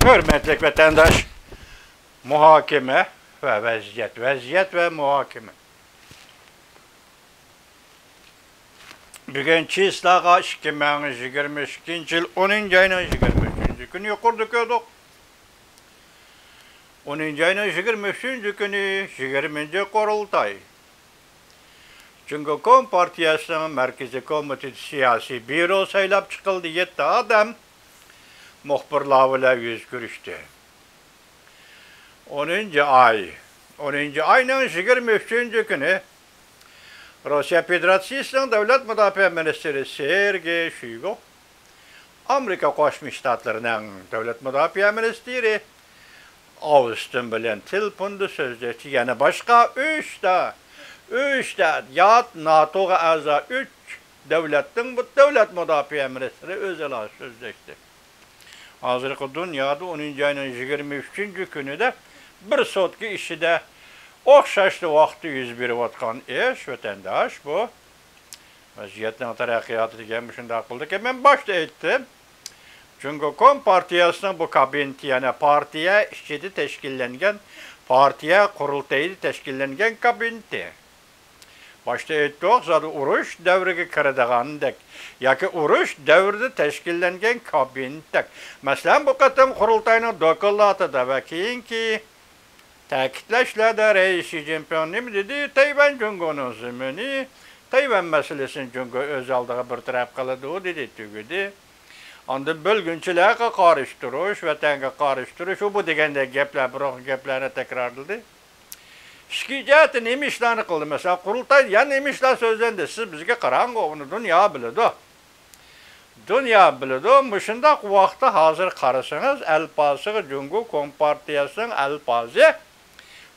Hürmetli vatandaş, muhakeme ve vaziyet ve muhakeme. Bugünkü islaha 2022 yıl 10. ayının 23. günü kurduk olduk. 10. ayının 23. günü 20. kurultay. Çünkü Kom Partiyası'nın Merkezi Komitesi siyasi büro saylap çıkıldı. 7 adam muhbirlarla yüz görüştü. 10. ayının 23. günü Rusya Federasyası'nın Devlet Müdafaa Ministeri Sergey Shoigu, Amerika Koşmuş Ştatları'nın Devlet Müdafaa Ministeri Austin bilen telefonda sözleşti. Yani başka 3 yat NATO'ya aza 3 devletin bu Devlet Müdafaa Ministeri özel sözleşti. Hazırki dünyada 10. ayının 23. günü de bir sotki işi de okşaşlı vakti yüz biri vatkan vatandaş bu. Vaziyetinin terakkiyatı digenmişinde akıldı ki ben başta ettim. Çünkü Kom Partiyası'nın bu kabineti yani partiye işçidi teşkillengen, partiye kurultayı teşkillengen kabineti. Başta ettik zaten uruş devrigi kırıdığandık. Yaki uruş devride teşkillengen kabinettik. Mesela bu katım kurultayının dokulatı da ve keyinki takitleşlerde reisi Jinping dedi, Tayvan Cumhur'un zemini, Tayvan meselesini Cumhur öz aldığı bir taraf kılıdı dedi tügüdü. Onda bölgünçülüğe karıştırış, vatanına karıştırış, bu degende gepler, bırak geplerine tekrarladı. Şikayeti neymi işlerini kıldı mesela, kurultay ya neymi işler sözlendi, siz bizge karango onu dünya biledi. Dünya biledi, müşündak vakti hazır karısınız, elpası Cumhur Kompartiyası'nın elpası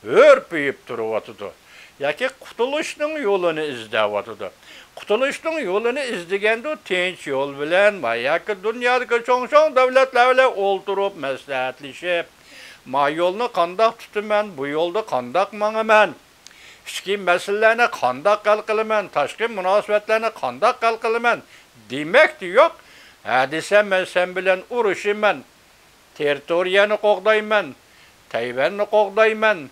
örpüyüp duruvatıdı. Yaki kutuluşun yolunu izlevatıdı. Kutuluşun yolunu izlegende tinç yol bilen var. Yaki dünyadaki çoğun devletlerle oldurup məsləhətlişip, ma yolunu kandak tutumen, bu yolda kandak manımen, işki meselelerini kandak kalkılımen, taşkı münasebetlerini kandak kalkılımen demek de yok. Hadise sen bilen uruşimen, teritoriyanı qoğdaymen, Tayvan'ı qoğdaymen,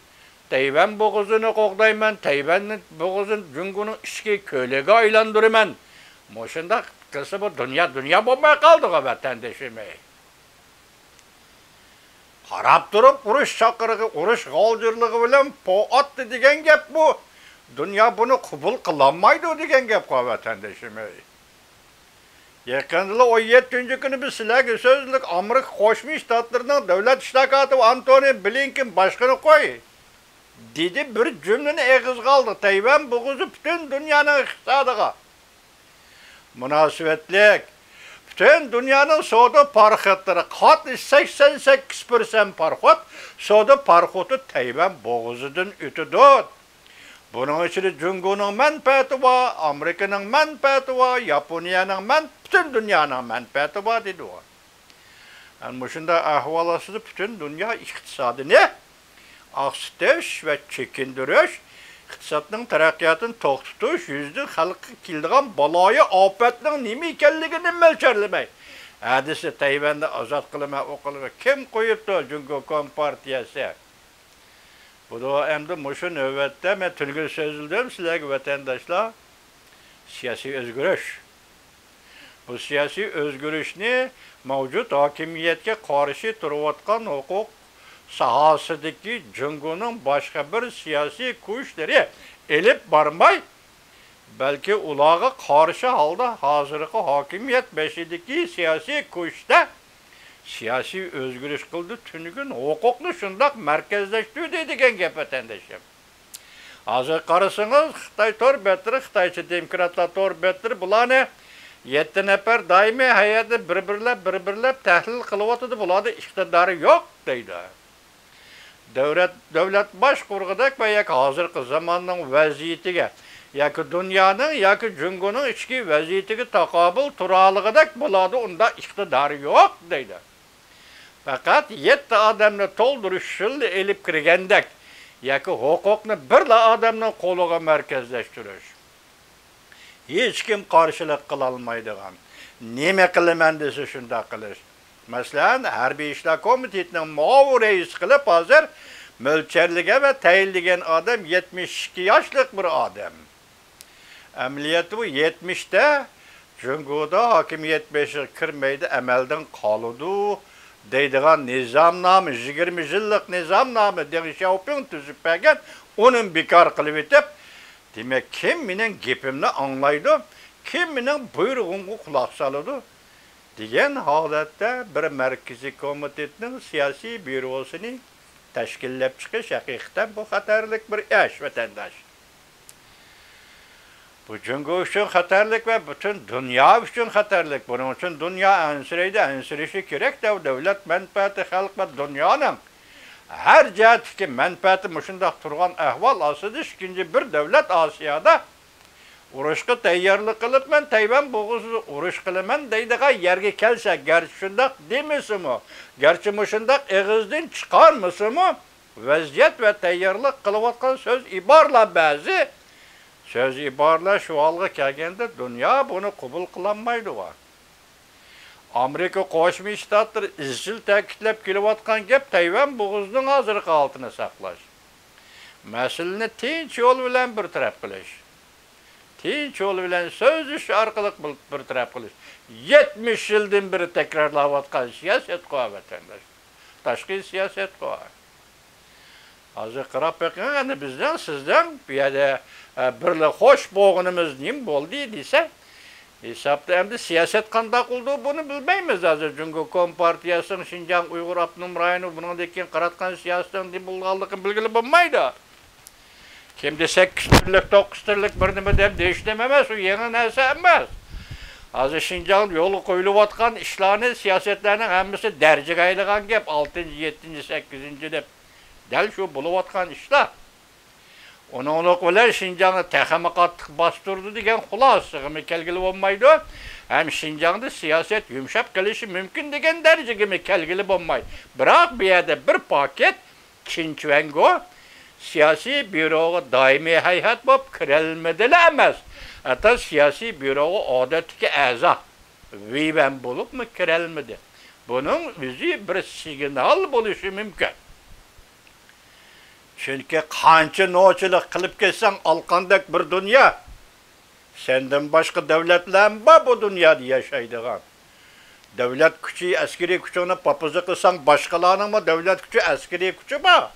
Tayvan boğazını qoğdaymen, Tayvan'ın boğazını Cumhur'un işki kölege aylandırımen. Moşunda kısa bu dünya bombaya kaldı o vatandaşımı. Harap durup uruş çakırığı, uruş galcırlığı bilen po attı degen gep bu. Dünya bunu kubul kılanmaydı degen gep o vatandaşımı. Yakındılı o 7. günü bir silahı sözlük Amerika Koşmuş Ştatları'nın devlet iştakatı Antony Blinken başkanı koy. Dedi bir cümlenin eğiz kaldı. Tayvan boğuzu bütün dünyanın iktisadıga. Münasebetlik. Bütün dünyanın soda parketleri kat 88% parket. Soda parketi Tayvan boğuzudan ötüdür. Bunun için Cumhur'un menfaati var, Amerika'nın menfaati var, Japonya'nın bütün dünyanın menfaati var dedi o. Yani bu şimdi ahvalasız bütün dünya iktisadını aksiteş ve çekindiriş, iktisadının terakkiyatını toxtutuş, yüzde halkı kildiğen balayı afetinin nemi ikenliğini melçerlemey. Hadisi Tayvan'da azat kılma, o kılma. Kim koyuptu Cumhur Kompartiyası? Bu da hem de muşu növbette ben tülgül sözüldüm sizlerge vatandaşlar siyasi özgürlüş. Bu siyasi özgürlüşünü mevcut hakimiyetke karşı duruvatkan hukuk sahasındaki Cumhur'un başka bir siyasi kuşları elip barmay, belki ulağa karşı halda hazırki hakimiyet beşideki siyasi kuşta siyasi özgürlüş kıldı tünükün hukuklu şundak merkezleştiği dedigen gep vatandaşım. Hazır karısınız Xitay tor betri, Xitayçı demokratlar tor betri, bulanı 7 nefer daimi hayatı birbirlep tahlil kılıvatıdı, buladı iktidarı yok deydi. Devlet baş kurgudak ve yak hazırki zamanın vaziyetiga, yaki dünyanın, yaki Cumhur'un içki vaziyetiga takabül turalığıdak buladı, onda iktidarı yok deydi. Fakat 7 adamını tolduruşul elip kirgendek, yaki hukukunu bir adamın koluğa merkezleştiriş. Hiç kim karşılık kılalmaydıgan. Neme kılımen dese şunda kılış. Masalan, Harbiy ishlar komitetining muavin reisi qilib hozir mo'lcharligan va tayinlagan odam 72 yoshlik bir odam. Amaliyoti bu 70'da Jungoda hokimiyat 5'e kirmaydi, amaldan qoludi deydigan nizomnoma, 20 yillik nizomnoma Deng tuzib bergan, onun bekor qilib etib, demak, kim mening gapimni anglaydi, kim mening buyrug'imga quloq soladi degan holatda bir markaziy komitetning siyosiy byurosini tashkillab chiqish haqiqatan bu xatarlik bir ish, vatandosh. Bu Jungo uchun xatarlik va butun dunyo uchun xatarlik. Buning uchun dunyo ansirashi kerak. Davlat manfaati, xalq va dunyoning har jihatdagi manfaati shundoq turgan ahvol ostida ikkinchi bir davlat Osiyoda urushga tayyorlik qilibman, Tayvan bo'g'izida urush qilaman deydigan yerga kelsa, garchi shundoq demasimi, garchi shundoq og'izdan chiqarmasimi, vaziyat va tayyorlik qilayotgan so'z iborlar ba'zi söz ibarlar şu algı kelgende dünya bunu qabul qilolmaydi. Amerika Qo'shma Shtatlar izchil ta'kidlab kelayotgan gap Tayvan bo'g'zining hozirgi holatini saqlash. Masalani tinch yo'l bilan bir taraf qilish. Tinch yo'l bilan so'zish orqali bir taraf qilish. 70 yildan beri takrorlayotgan siyosat vatandosh. Tashqi siyosat qo'y. Hozir qarab bakın, bizden, sizden bir yerda birli hoş bo'g'inimiz nim bo'ldi desa, hesapda endi siyosat qanday qildi buni bilmaymiz. Hozir Jungo Kompartiyasining Xinjiang Uyg'ur Abnum rayoni bundan keyin qaratgan siyosatdan nim bo'lganligi belgili bo'lmaydi. Kimde 8 turlik, 9 turlik bir nima deb deyishdim emas, u yangi narsa emas. Hozir Xinjiang yo'li qo'yilayotgan ishlarni, siyosatlarning hammasi darajaga aylangan gap 6, 7, 8 deb. Dal şu bo'layotgan ishlar. Onun bilan Xinjiangni texmi qattiq bostirdi degan xulosasiga kelgili bo'lmaydi. Ham Xinjiangda siyosat yumshab qilishi mumkin degan darajaga kelgili bo'lmaydi. Biroq bu yerda bir paket Xinjianggo siyosiy byuroga doimiy hay'at bo'lib kirolmadilar emas. Hatta siyosiy byuroga odatdagi a'zo vivan bo'libmi kirolmadi. Buning o'zi bir signal bo'lishi mumkin. Çünkü qancha nochilik qilib kelsang alqandak bir dünya. Senden başka devletler var bu dünyada yaşaydigan. Devlet kuchi, askeri kuchini papuzi qilsang başkalarının mı devlet kuchi, askeri kuchi var.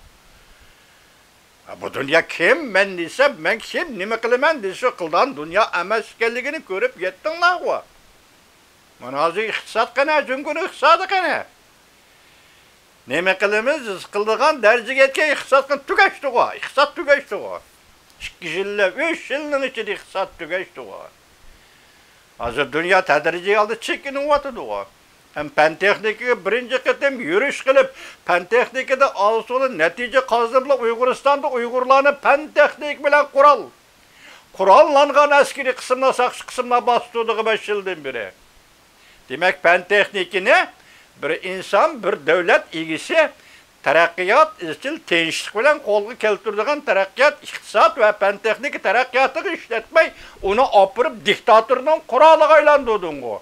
Bu dünya kim? Men desem, men kim? Nima qilaman desa qildan dünya emas ekanligini ko'rib yetdinglar ku. Mana hozir iqtisod qana, Jungoning iqtisodi qana. Nima qilamiz? Qildigan darajaga yetgan iqtisodni tugashdi ku. Iqtisod tugashdi ku. 2 yillar, 3 yilning ichida iqtisod tugashdi ku. Hozir dunyo tadrijiy holda chekinyapti ku. Hem pen texnikaga birinchi qatam yurish qilib, pen texnikada olsuli natija qozonib, Uyg'uristonda Uyg'urlarni pen texnik bilan qurollangan askeri qismlar, saqchi qismlar bostirdi 5 yildan beri. Demak, pen texnikini bir inson, bir davlat egisi taraqqiyot, izchil tinchlik bilan qo'lga keltiradigan taraqqiyot, iqtisod va pen texnika taraqqiyotiga ishlatmay, uni opirib diktatorning quroliga aylantirdi.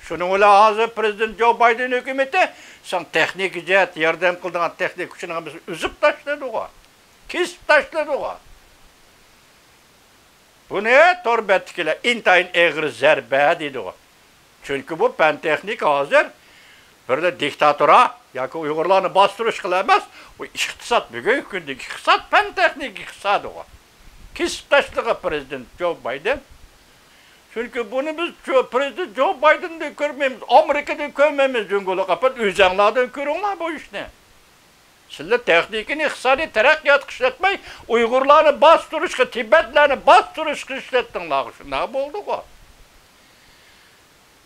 Şunu bilan hozir Prezident Joe Biden hükümeti san texnik jihat yordam qildigan texnik kuchini uzib tashladi ku. Kesib tashladi ku. Bu ne? Torbatkilar intayin egri zarba dedi ku. Çünkü bu pen texnik hozir bir de diktatora yoki Uyg'urlarni bostirish qila emas, u iqtisod bugungi kundagi iqtisod pen texnik iqtisodi ku. Kesib tashladi Prezident Joe Biden. Çünkü bunu biz Prezident Joe Biden'da görmemiz, Amerika'da görmemiz Jungo'lu kapat, üzerlerden görünler bu işte. Sizler teknikini, iqtisadi terakkiyat işletmeyi, Uygurlarını bastırışkı, Tibetlerini bastırışkı işlettinler. Ne oldu bu?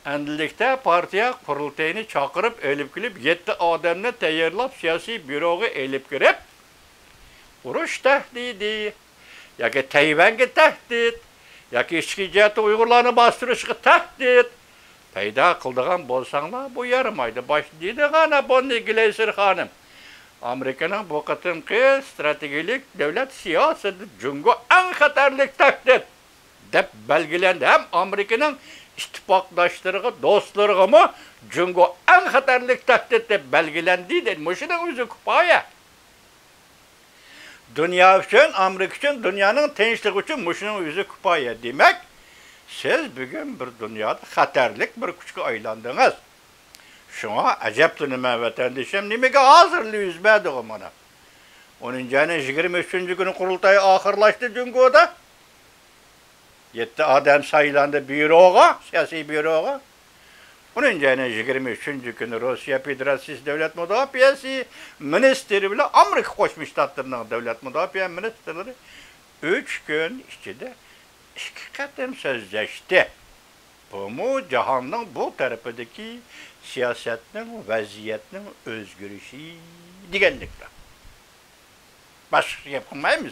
Endilikte partiye kurultayını çakırıp, elip girip, 7 adamını tayarlap, siyasi büroga elip girip, uruş tehdidi, ya ki Tayvan'a tehdit, yoki ichki jihatda Uyg'urlarni bostirishga tahdid paydo qildigan bo'lsanglar, bu yaramaydi. Bosh deydi g'ana Bonnie Glaser xonim. Amerikaning bu qatimqi strategik davlat siyosati Jungo eng xatarli tahdid dep belgilendi. Hem Amerika'nın ittifakdaşları, dostları mı Cungo en xatarlık tehdit dep belgilendi de muşunun özü kupaya. Dünya için, Amerika için, dünyanın tinchliği için muşunun özü kupaya demek. Siz bugün bir dünyada xatarlık bir küçük aylandınız. Şuna acep nime vatandaşım nimege hazırlı yüzmedi o bana. Onun canı 23. günü kurultayı ahırlaştı Cungo'da. 7 adam sayılandı büroğa, siyasi büroğa. Onun canı 23. günü Rusya Federasyası Devlet Müdafiası Ministeri bile Amerika Koşmuş Ştatlarının Devlet Müdafiası Ministerleri 3 gün içinde 2 katım sözleşti. Bu mu cihanın bu tarafındaki siyasetinin, vaziyetinin özgürlüğü digenlikle. Başka yapılmayız mı?